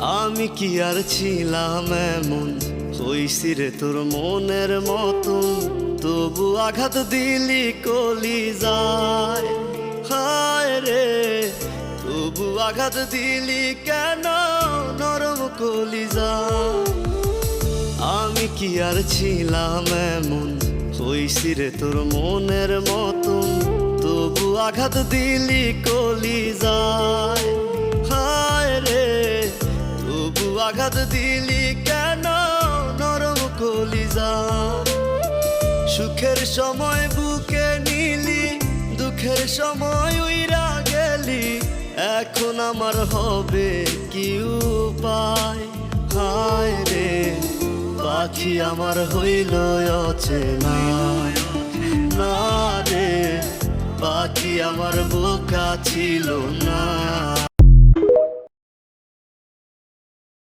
আমি কি আর ছিলাম এমন, হইছি রে তোর মনের মতন, তবু আঘাত দিলি কলিজায়। হায় রে, তবু আঘাত দিলি কেন নরম কলিজায়। আমি কি আর ছিলাম এমন, হইছি রে তোর মনের মতন, তবু আঘাত দিলি কলিজায়। হায় রে, তবু আঘাত দিলি কেন নরম কলিজায়। সুখের সময় বুকে নিলি, দুঃখের সময় উইরা গেলি, এখন আমার হবে কি উপায়। হায় রে, পাখি আমার হইল অচেনা, না রে পাখি আমার বোকা ছিল না।